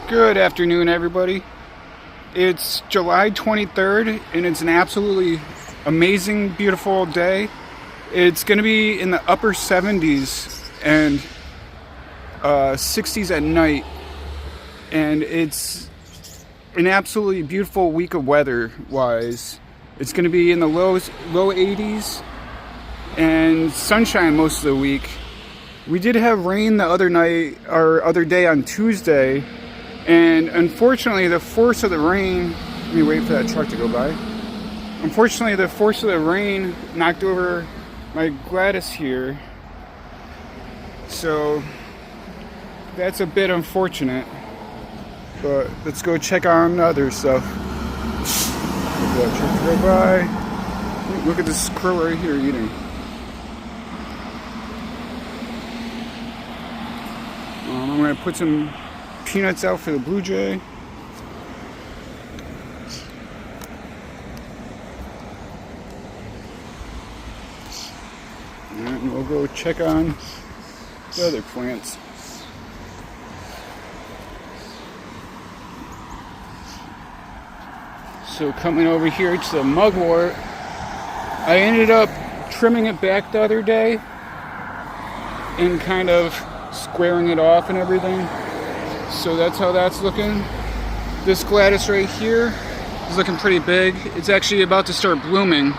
Good afternoon, everybody. It's July 23rd, and it's an absolutely amazing, beautiful day. It's going to be in the upper 70s and 60s at night, and it's an absolutely beautiful week of weather-wise. It's going to be in the low 80s and sunshine most of the week. We did have rain the other day on Tuesday. And unfortunately, the force of the rain, let me wait for that truck to go by. Unfortunately, the force of the rain knocked over my Gladys here. So that's a bit unfortunate. But let's go check on other stuff. Look at that truck to go by. Look at this squirrel right here eating. I'm going to put some peanuts out for the blue jay. And we'll go check on the other plants. So coming over here to the mugwort, I ended up trimming it back the other day and kind of squaring it off and everything. So that's how that's looking. This Gladys right here is looking pretty big. It's actually about to start blooming.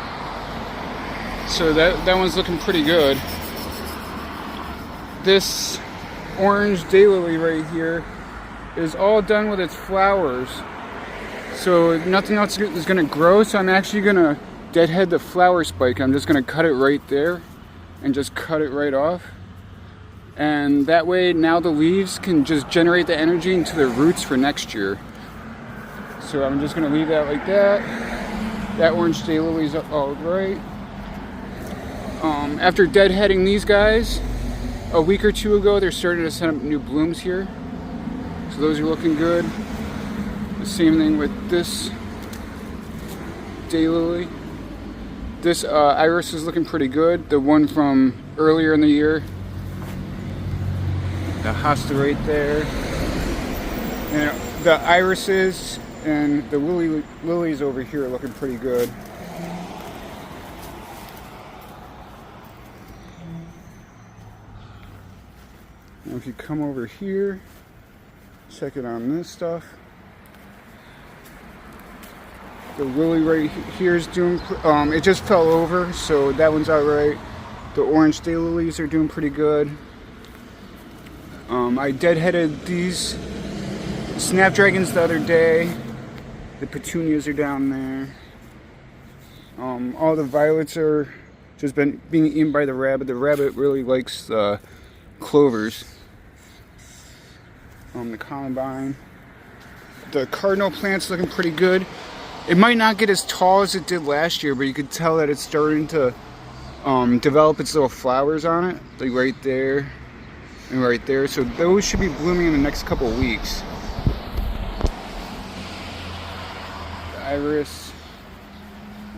So that one's looking pretty good. This orange daylily right here is all done with its flowers. So nothing else is going to grow. So I'm actually going to deadhead the flower spike. I'm just going to cut it right there and just cut it right off. And that way now the leaves can just generate the energy into the roots for next year. So I'm just going to leave that like that. That orange daylily's all right. After deadheading these guys, a week or two ago, they're starting to send up new blooms here. So those are looking good. The same thing with this daylily. This iris is looking pretty good. The one from earlier in the year. The hosta right there. And the irises and the lilies over here are looking pretty good. Now if you come over here, check it on this stuff. The lily right here is doing, it just fell over, so that one's alright. The orange daylilies are doing pretty good. I deadheaded these snapdragons the other day. The petunias are down there. All the violets are just being eaten by the rabbit. The rabbit really likes clovers. The columbine. The cardinal plant's looking pretty good. It might not get as tall as it did last year, but you could tell that it's starting to develop its little flowers on it, like right there. And right there, so those should be blooming in the next couple of weeks. The iris,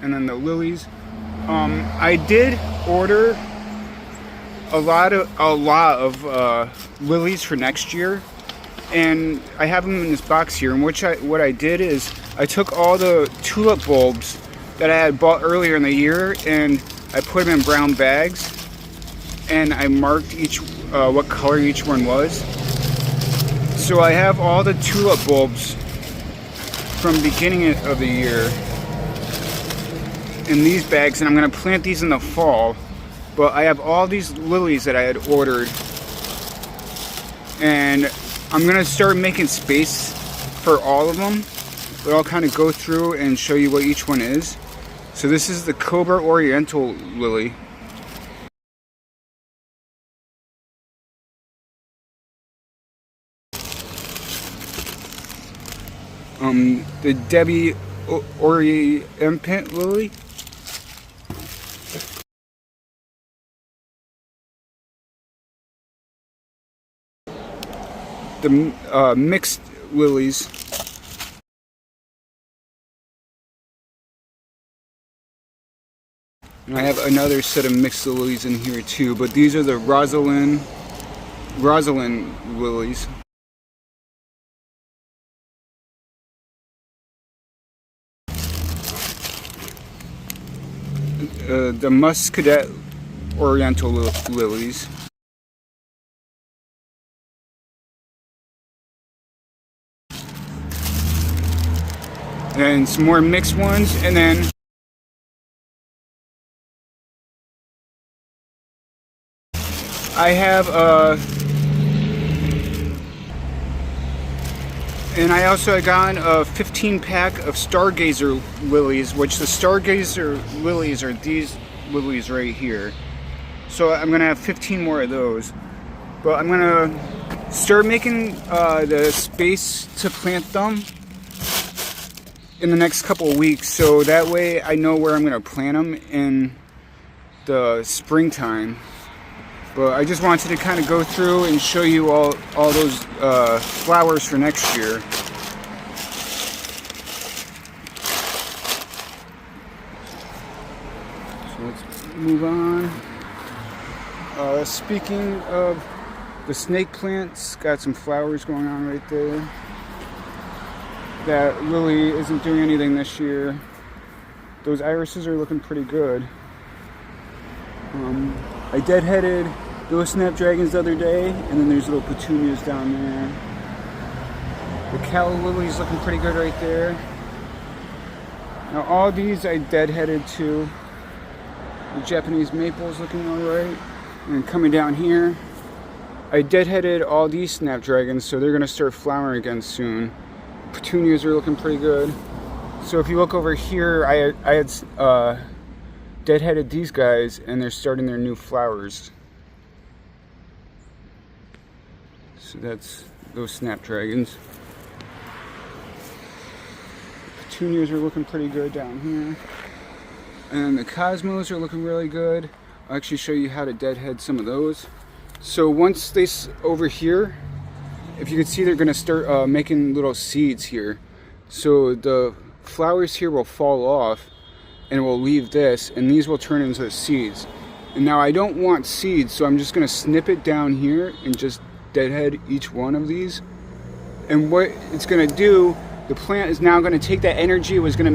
and then the lilies. I did order a lot of lilies for next year, and I have them in this box here. And what I did is I took all the tulip bulbs that I had bought earlier in the year, and I put them in brown bags, and I marked what color each one was. So I have all the tulip bulbs from beginning of the year in these bags, and I'm going to plant these in the fall. But I have all these lilies that I had ordered, and I'm going to start making space for all of them, but I'll kind of go through and show you what each one is. So this is the Cobra Oriental lily. The Debbie Oriental lily. The mixed lilies. And I have another set of mixed lilies in here too, but these are the Rosalind lilies. the muscadet oriental lilies. And some more mixed ones, and then I have and I also got a 15 pack of Stargazer lilies, which the Stargazer lilies are these lilies right here. So I'm gonna have 15 more of those. But I'm gonna start making the space to plant them in the next couple of weeks, so that way I know where I'm gonna plant them in the springtime. But I just wanted to kind of go through and show you all those flowers for next year. So let's move on. Speaking of the snake plants, got some flowers going on right there. That lily isn't doing anything this year. Those irises are looking pretty good. I deadheaded those snapdragons the other day, and then there's little petunias down there. The calla lily's looking pretty good right there. Now all these I deadheaded too. The Japanese maple's looking alright. And coming down here, I deadheaded all these snapdragons, so they're gonna start flowering again soon. Petunias are looking pretty good. So if you look over here, I had deadheaded these guys, and they're starting their new flowers. So that's those snapdragons. Petunias are looking pretty good down here. And the cosmos are looking really good. I'll actually show you how to deadhead some of those. So once they, over here, if you can see, they're gonna start making little seeds here. So the flowers here will fall off and we'll leave this, and these will turn into seeds. And now I don't want seeds, so I'm just gonna snip it down here and just deadhead each one of these. And what it's gonna do, the plant is now gonna take that energy it was gonna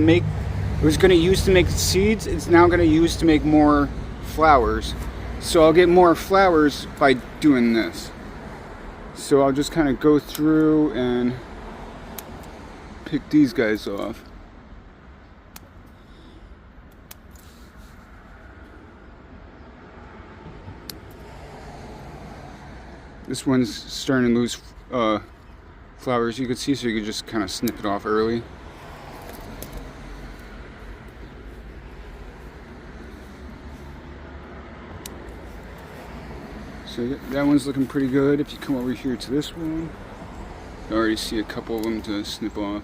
use to make seeds, it's now gonna use to make more flowers. So I'll get more flowers by doing this. So I'll just kind of go through and pick these guys off. This one's starting to lose flowers, you can see, so you can just kind of snip it off early. So that one's looking pretty good. If you come over here to this one, you already see a couple of them to snip off.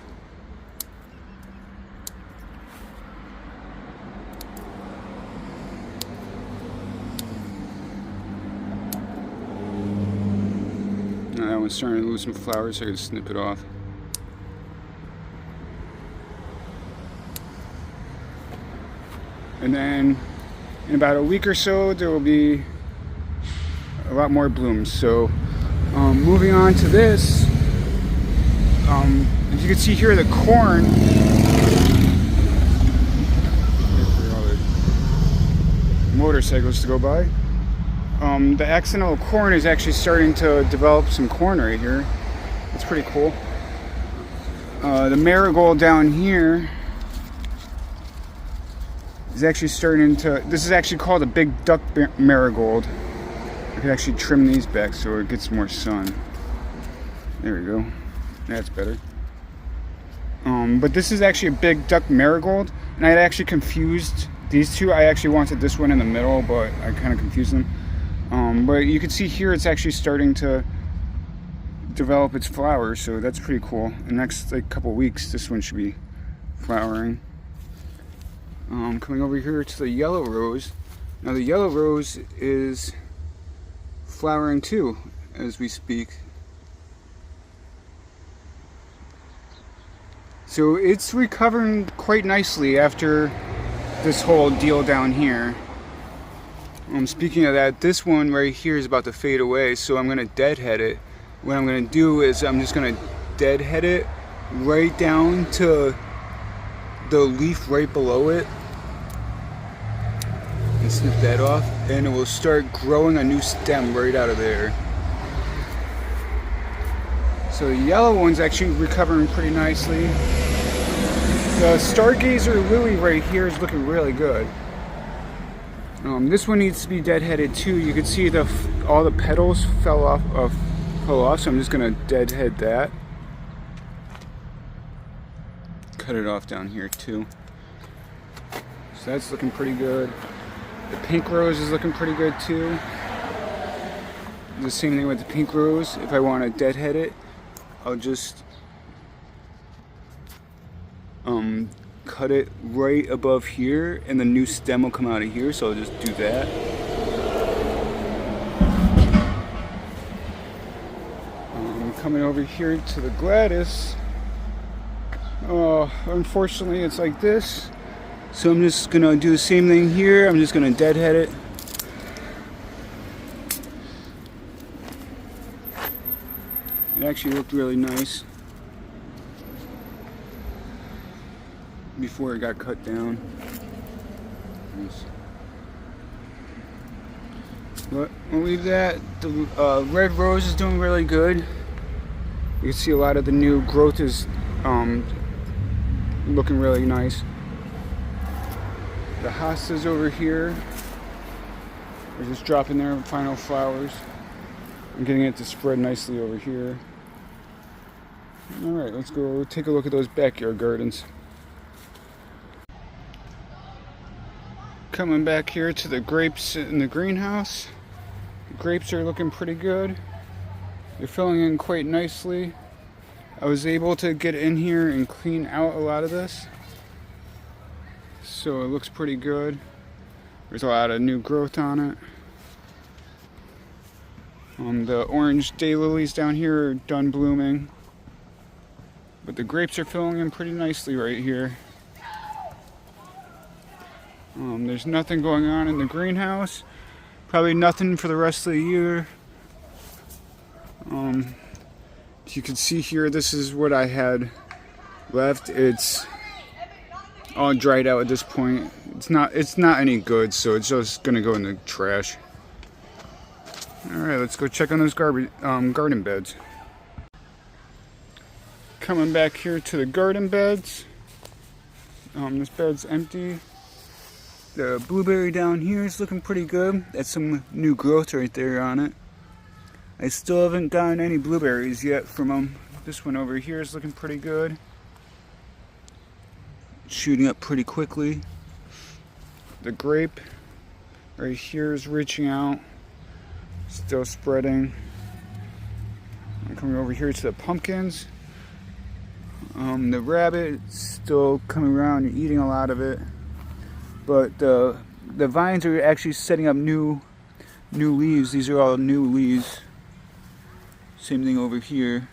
Now that one's starting to lose some flowers, so I can snip it off. And then in about a week or so, there will be a lot more blooms. So moving on to this, as you can see here, the corn, for all the motorcycles to go by, the accidental corn is actually starting to develop some corn right here. It's pretty cool. The marigold down here is actually starting to, this is actually called a big duck marigold. I can actually trim these back so it gets more sun. There we go. That's better. But this is actually a big duck marigold, and I had actually confused these two. I actually wanted this one in the middle, but I kind of confused them. But you can see here it's actually starting to develop its flowers, so that's pretty cool. In the next couple weeks, this one should be flowering. Coming over here to the yellow rose. Now the yellow rose is flowering too as we speak. So it's recovering quite nicely after this whole deal down here. Speaking of that, this one right here is about to fade away, so I'm going to deadhead it. What I'm going to do is I'm just going to deadhead it right down to the leaf right below it. and snip that off, and it will start growing a new stem right out of there. So the yellow one's actually recovering pretty nicely. The stargazer lily right here is looking really good. This one needs to be deadheaded too. You can see all the petals fell off, so I'm just gonna deadhead that. Cut it off down here too. So that's looking pretty good. The pink rose is looking pretty good too. The same thing with the pink rose. If I want to deadhead it, I'll just cut it right above here, and the new stem will come out of here, so I'll just do that. Coming over here to the Gladys. Unfortunately it's like this, so I'm just gonna do the same thing here. I'm just gonna deadhead it. It actually looked really nice before it got cut down. Nice. But we'll leave that. The red rose is doing really good. You can see a lot of the new growth is looking really nice. The hostas over here are just dropping their final flowers. I'm getting it to spread nicely over here. Alright, let's go take a look at those backyard gardens. Coming back here to the grapes in the greenhouse. The grapes are looking pretty good. They're filling in quite nicely. I was able to get in here and clean out a lot of this, so it looks pretty good. There's a lot of new growth on it. The orange daylilies down here are done blooming, but the grapes are filling in pretty nicely right here. There's nothing going on in the greenhouse. Probably nothing for the rest of the year. You can see here, this is what I had left. It's all dried out at this point. It's not any good, so it's just gonna go in the trash. All right, let's go check on those garden beds. Coming back here to the garden beds. This bed's empty. The blueberry down here is looking pretty good. That's some new growth right there on it. I still haven't gotten any blueberries yet from them. This one over here is looking pretty good. Shooting up pretty quickly. The grape right here is reaching out. Still spreading. I'm coming over here to the pumpkins. The rabbit is still coming around and eating a lot of it. But the vines are actually setting up new leaves. These are all new leaves. Same thing over here.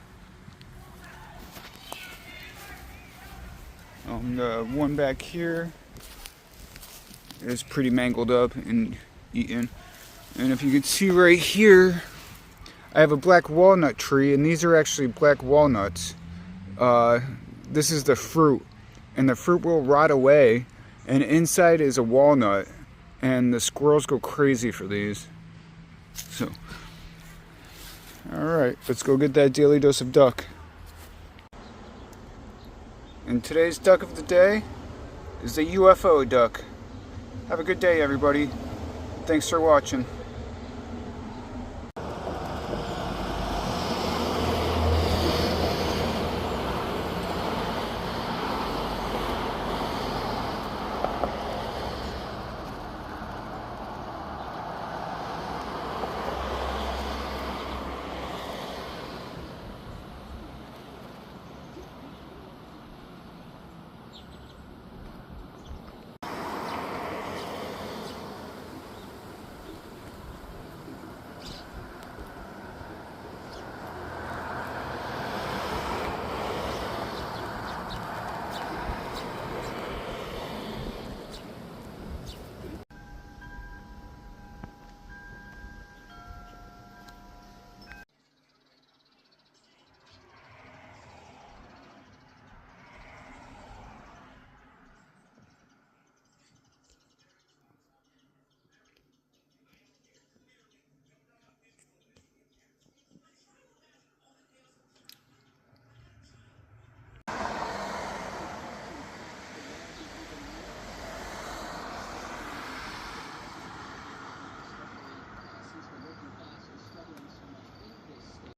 The one back here is pretty mangled up and eaten. And if you can see right here, I have a black walnut tree, and these are actually black walnuts. This is the fruit, and the fruit will rot away, and inside is a walnut, and the squirrels go crazy for these. So, alright, let's go get that daily dose of duck. And today's duck of the day is the UFO duck. Have a good day, everybody. Thanks for watching.